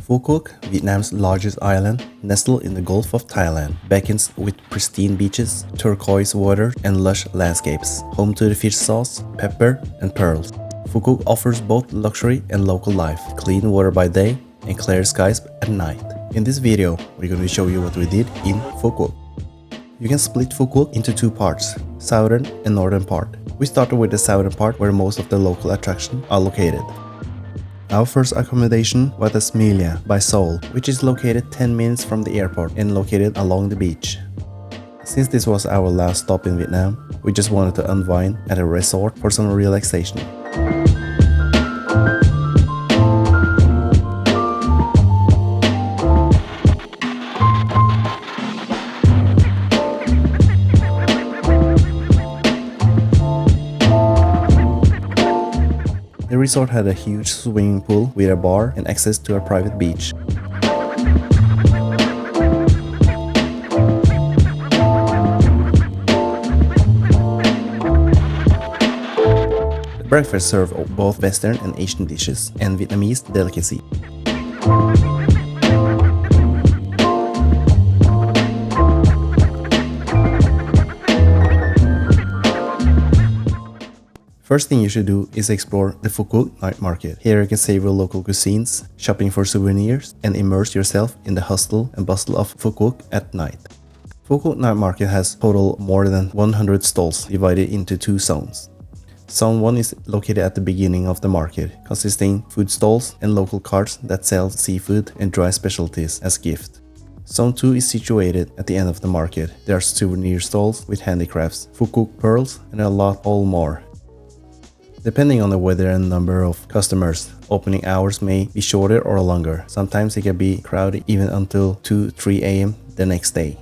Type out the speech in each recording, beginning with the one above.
Phu Quoc, Vietnam's largest island, nestled in the Gulf of Thailand, beckons with pristine beaches, turquoise water, and lush landscapes, home to the fish sauce, pepper, and pearls. Phu Quoc offers both luxury and local life, clean water by day and clear skies at night. In this video, we're going to show you what we did in Phu Quoc. You can split Phu Quoc into two parts, southern and northern part. We started with the southern part where most of the local attractions are located. Our first accommodation was at Meliá by Seoul, which is located 10 minutes from the airport and located along the beach. Since this was our last stop in Vietnam, we just wanted to unwind at a resort for some relaxation. The resort had a huge swimming pool with a bar and access to a private beach. The breakfast served both Western and Asian dishes and Vietnamese delicacy. First thing you should do is explore the Phu Quoc night market. Here you can savor local cuisines, shopping for souvenirs, and immerse yourself in the hustle and bustle of Phu Quoc at night. Phu Quoc night market has total more than 100 stalls divided into two zones. Zone 1 is located at the beginning of the market, consisting food stalls and local carts that sell seafood and dry specialties as gift. Zone 2 is situated at the end of the market. There are souvenir stalls with handicrafts, Phu Quoc pearls, and a lot more. Depending on the weather and number of customers, opening hours may be shorter or longer. Sometimes it can be crowded even until 2-3 a.m. the next day.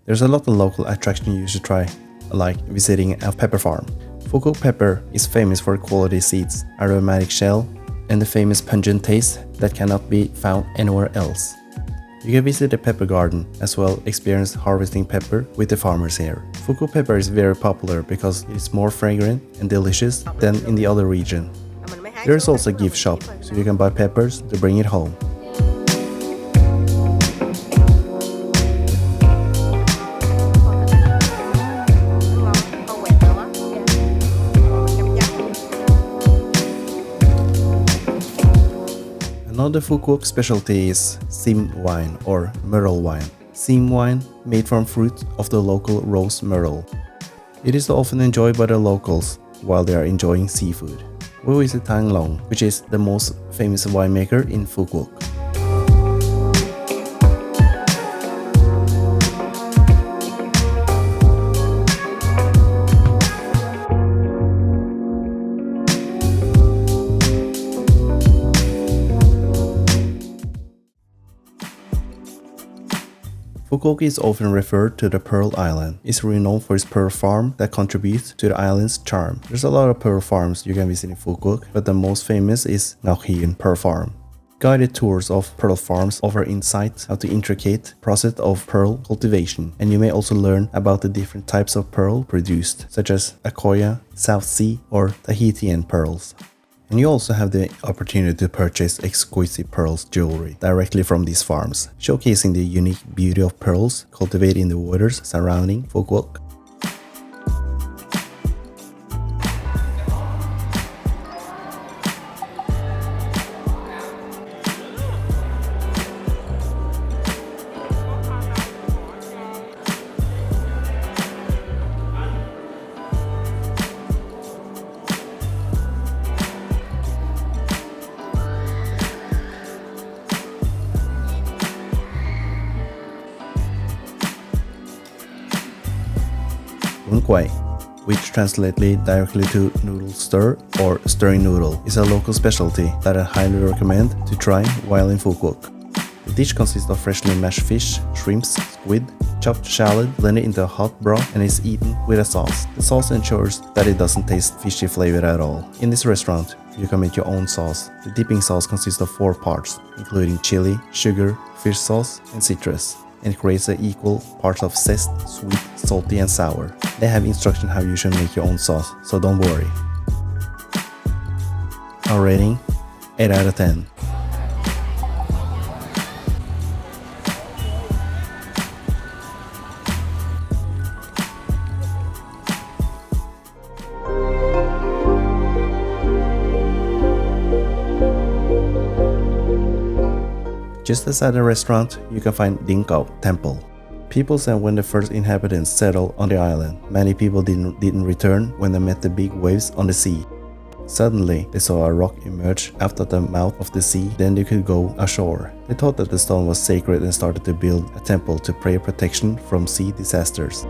There's a lot of local attraction you should try, like visiting a pepper farm. Phu Quoc pepper is famous for quality seeds, aromatic shell, and the famous pungent taste that cannot be found anywhere else. You can visit the pepper garden as well experience harvesting pepper with the farmers here. Phu Quoc pepper is very popular because it's more fragrant and delicious than in the other region. There is also a gift shop, so you can buy peppers to bring it home. Another Phu Quoc specialty is sim wine or myrtle wine. Sim wine made from fruit of the local rose myrtle. It is often enjoyed by the locals while they are enjoying seafood. We visit Thang Long, which is the most famous winemaker in Phu Quoc. Phu Quoc is often referred to the Pearl Island. It's renowned for its pearl farm that contributes to the island's charm. There's a lot of pearl farms you can visit in Phu Quoc, but the most famous is Ngoc Pearl Farm. Guided tours of pearl farms offer insights into the intricate process of pearl cultivation, and you may also learn about the different types of pearl produced, such as Akoya, South Sea, or Tahitian pearls. And you also have the opportunity to purchase exquisite pearls jewelry directly from these farms, showcasing the unique beauty of pearls cultivated in the waters surrounding Phu Quoc. KIòng Quầy. which translates directly to noodle stir or stirring noodle, is a local specialty that I highly recommend to try while in Phu Quoc. The dish consists of freshly mashed fish, shrimps, squid, chopped shallot blended into a hot broth and is eaten with a sauce. The sauce ensures that it doesn't taste fishy flavor at all. In this restaurant, you can make your own sauce. The dipping sauce consists of 4 parts, including chili, sugar, fish sauce, and citrus, and it creates an equal parts of zest, sweet, salty, and sour. They have instruction how you should make your own sauce, so don't worry. Our rating: 8 out of 10. Just outside the restaurant, you can find Dinh Cau Temple. People say when the first inhabitants settled on the island, many people didn't return when they met the big waves on the sea. Suddenly, they saw a rock emerge out of the mouth of the sea, then they could go ashore. They thought that the stone was sacred and started to build a temple to pray protection from sea disasters.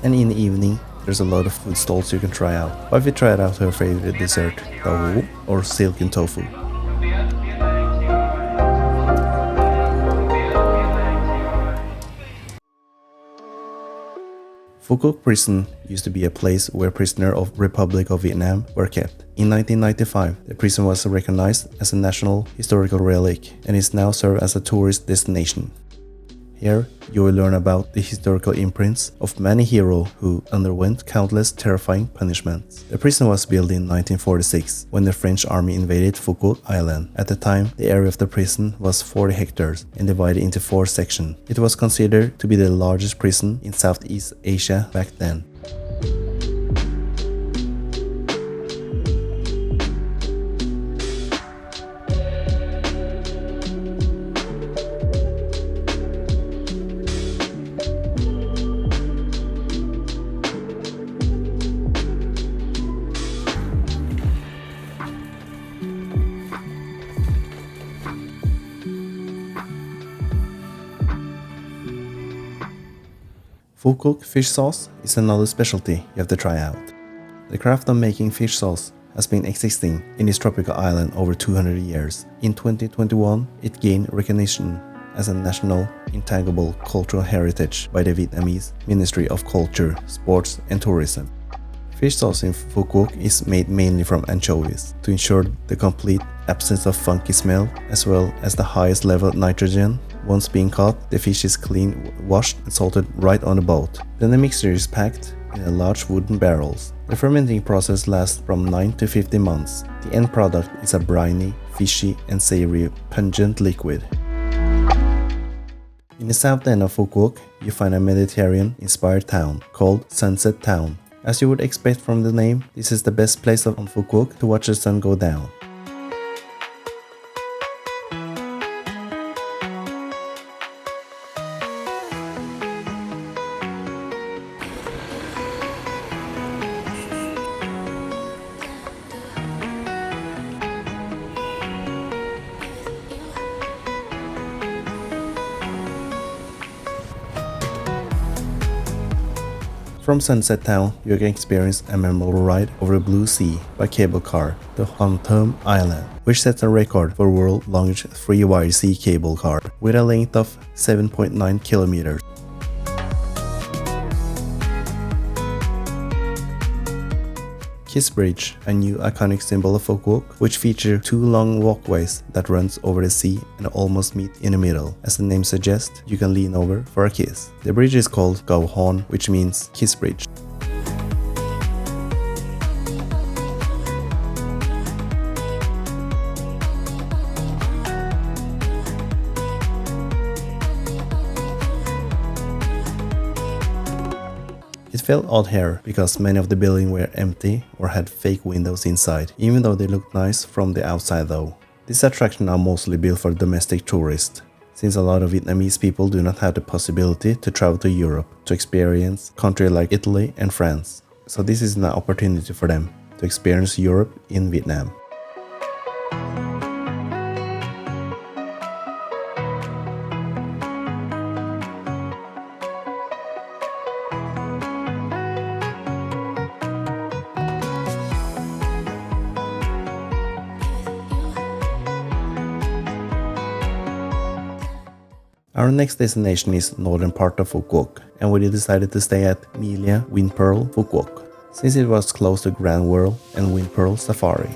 And in the evening, there's a lot of food stalls you can try out. What if you tried out her favorite dessert, tofu or silken tofu? Phu Quoc Prison used to be a place where prisoners of Republic of Vietnam were kept. In 1995, the prison was recognized as a national historical relic and is now served as a tourist destination. Here, you will learn about the historical imprints of many heroes who underwent countless terrifying punishments. The prison was built in 1946 when the French army invaded Phu Quoc Island. At the time, the area of the prison was 40 hectares and divided into 4 sections. It was considered to be the largest prison in Southeast Asia back then. Phu Quoc fish sauce is another specialty you have to try out. The craft of making fish sauce has been existing in this tropical island over 200 years. In 2021, it gained recognition as a national intangible cultural heritage by the Vietnamese Ministry of Culture, Sports and Tourism. Fish sauce in Phu Quoc is made mainly from anchovies to ensure the complete absence of funky smell as well as the highest level of nitrogen. Once being caught, the fish is cleaned, washed and salted right on the boat. Then the mixture is packed in large wooden barrels. The fermenting process lasts from 9 to 15 months. The end product is a briny, fishy and savory pungent liquid. In the south end of Phu Quoc, you find a Mediterranean-inspired town called Sunset Town. As you would expect from the name, this is the best place on Phu Quoc to watch the sun go down. From Sunset Town, you can experience a memorable ride over the blue sea by cable car to Hon Thom Island, which sets a record for world's longest free-wire sea cable car with a length of 7.9 kilometers. Kiss Bridge, a new iconic symbol of Phu Quoc, which features 2 long walkways that runs over the sea and almost meet in the middle. As the name suggests, you can lean over for a kiss. The bridge is called Gau Hon, which means Kiss Bridge. It felt odd here because many of the buildings were empty or had fake windows inside, even though they looked nice from the outside though. These attractions are mostly built for domestic tourists, since a lot of Vietnamese people do not have the possibility to travel to Europe to experience countries like Italy and France. So this is an opportunity for them to experience Europe in Vietnam. Our next destination is northern part of Phu Quoc, and we decided to stay at Meliá, Vinpearl, Phu Quoc, since it was close to Grand Whirl and Vinpearl Safari.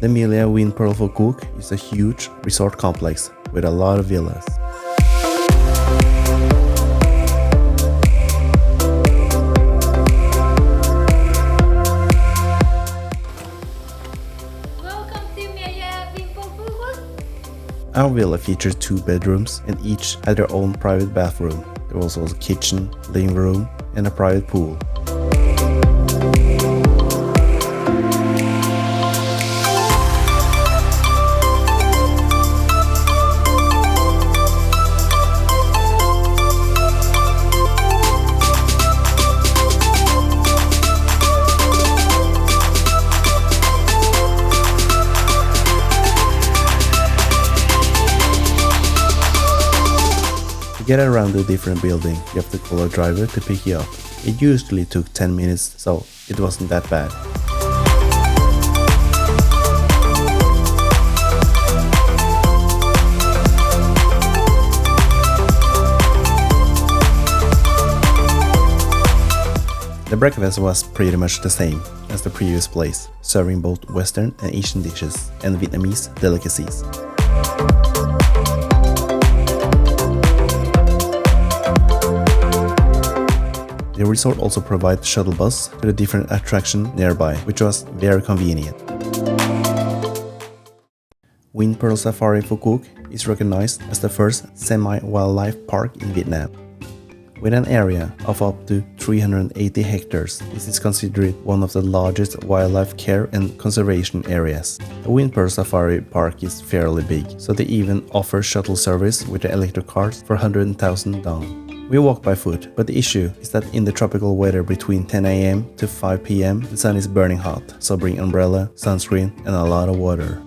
The Meliá Vinpearl Phu Quoc is a huge resort complex with a lot of villas. Our villa features 2 bedrooms and each had their own private bathroom. There was also a kitchen, living room and a private pool. To get around the different building, you have to call a driver to pick you up. It usually took 10 minutes, so it wasn't that bad. The breakfast was pretty much the same as the previous place, serving both Western and Asian dishes and Vietnamese delicacies. The resort also provides a shuttle bus to the different attractions nearby, which was very convenient. Vinpearl Safari Phu Quoc is recognized as the first semi-wildlife park in Vietnam. With an area of up to 380 hectares, this is considered one of the largest wildlife care and conservation areas. The Vinpearl Safari Park is fairly big, so they even offer shuttle service with the electric cars for 100,000 dong. We walk by foot, but the issue is that in the tropical weather between 10 AM to 5 PM, the sun is burning hot, so bring umbrella, sunscreen and a lot of water.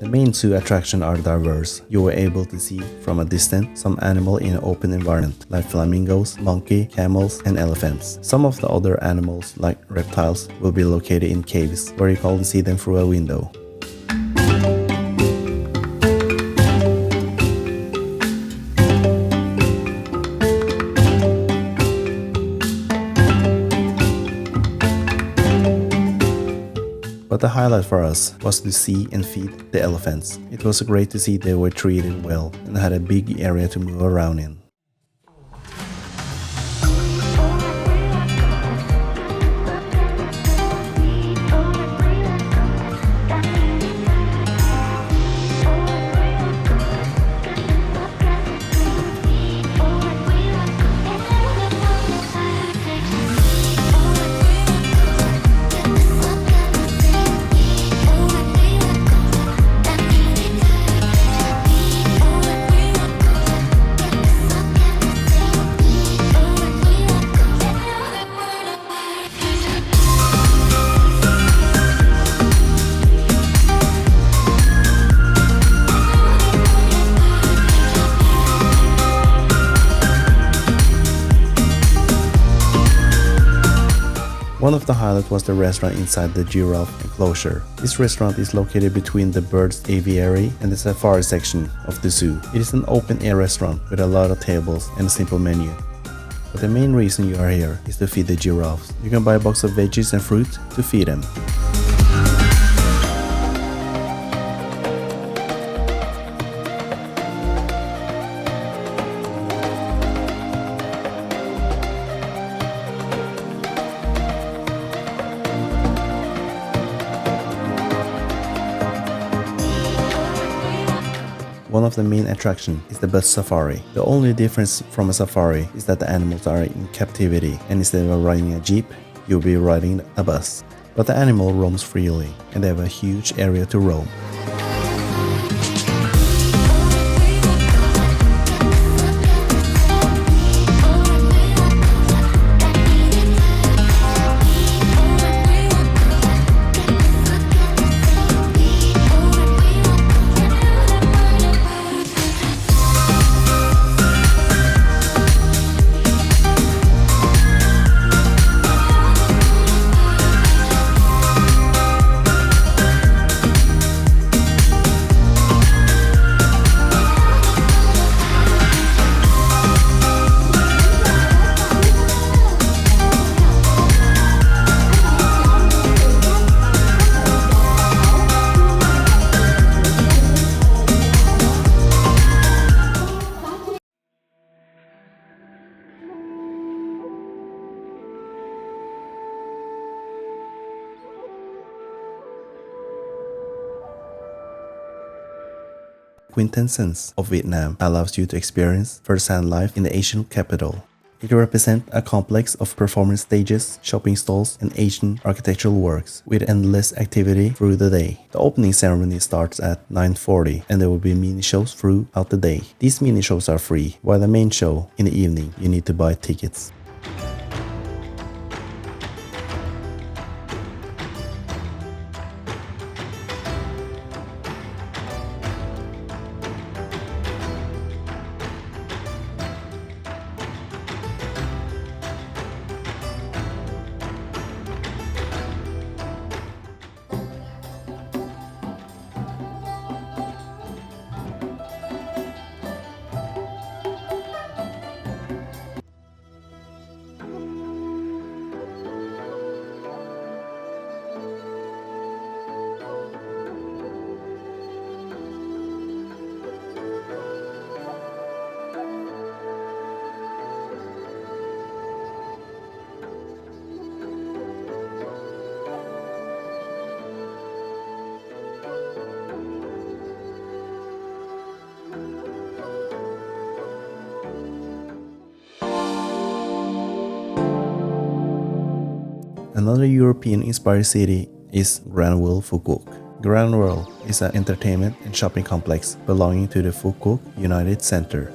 The main zoo attractions are diverse. You were able to see from a distance some animal in an open environment, like flamingos, monkey, camels and elephants. Some of the other animals, like reptiles, will be located in caves, where you can see them through a window. But the highlight for us was to see and feed the elephants. It was great to see they were treated well and had a big area to move around in. One of the highlights was the restaurant inside the giraffe enclosure. This restaurant is located between the birds aviary and the safari section of the zoo. It is an open-air restaurant with a lot of tables and a simple menu. But the main reason you are here is to feed the giraffes. You can buy a box of veggies and fruit to feed them. One of the main attractions is the bus safari. The only difference from a safari is that the animals are in captivity, and instead of riding a jeep, you'll be riding a bus. But the animal roams freely, and they have a huge area to roam. Quintessence of Vietnam allows you to experience first-hand life in the Asian capital. It represents a complex of performance stages, shopping stalls, and Asian architectural works, with endless activity through the day. The opening ceremony starts at 9:40, and there will be mini shows throughout the day. These mini shows are free, while the main show in the evening you need to buy tickets. Another European-inspired city is Granville, Phu Quoc. Granville is an entertainment and shopping complex belonging to the Phu Quoc United Center.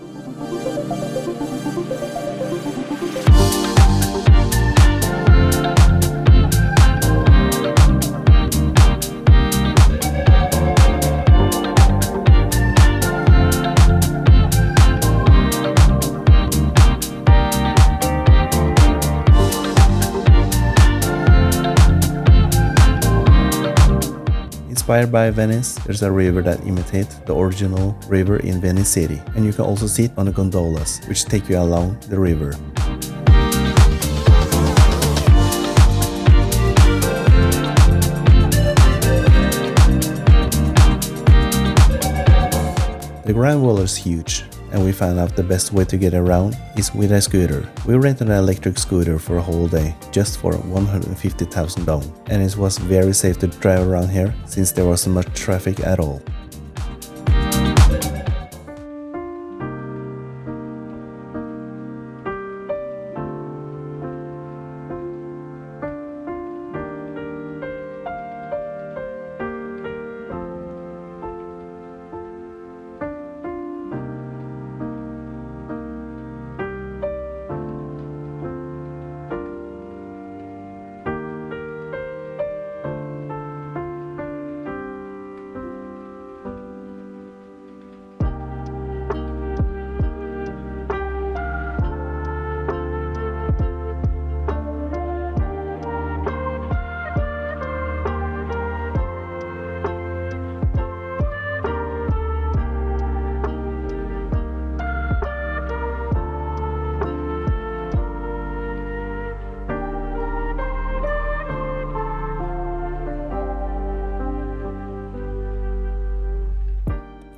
Inspired by Venice, there's a river that imitates the original river in Venice City, and you can also sit on the gondolas, which take you along the river. The Grand Wall is huge, and we found out the best way to get around is with a scooter. We rented an electric scooter for a whole day, just for 150,000 dong, and it was very safe to drive around here since there wasn't much traffic at all.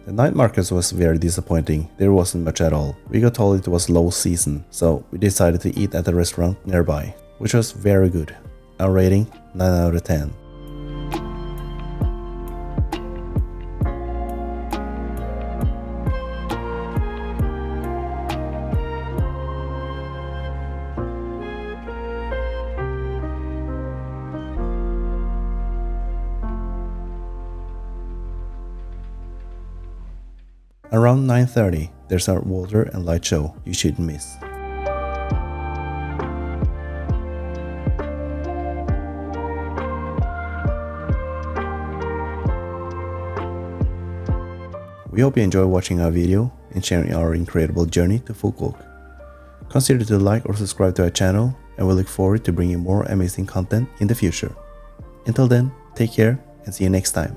The night market was very disappointing, there wasn't much at all. We got told it was low season, so we decided to eat at a restaurant nearby, which was very good. Our rating, 9 out of 10. Around 9:30, there's a water and light show you shouldn't miss. We hope you enjoy watching our video and sharing our incredible journey to Phu Quoc. Consider to like or subscribe to our channel, and we look forward to bringing more amazing content in the future. Until then, take care and see you next time.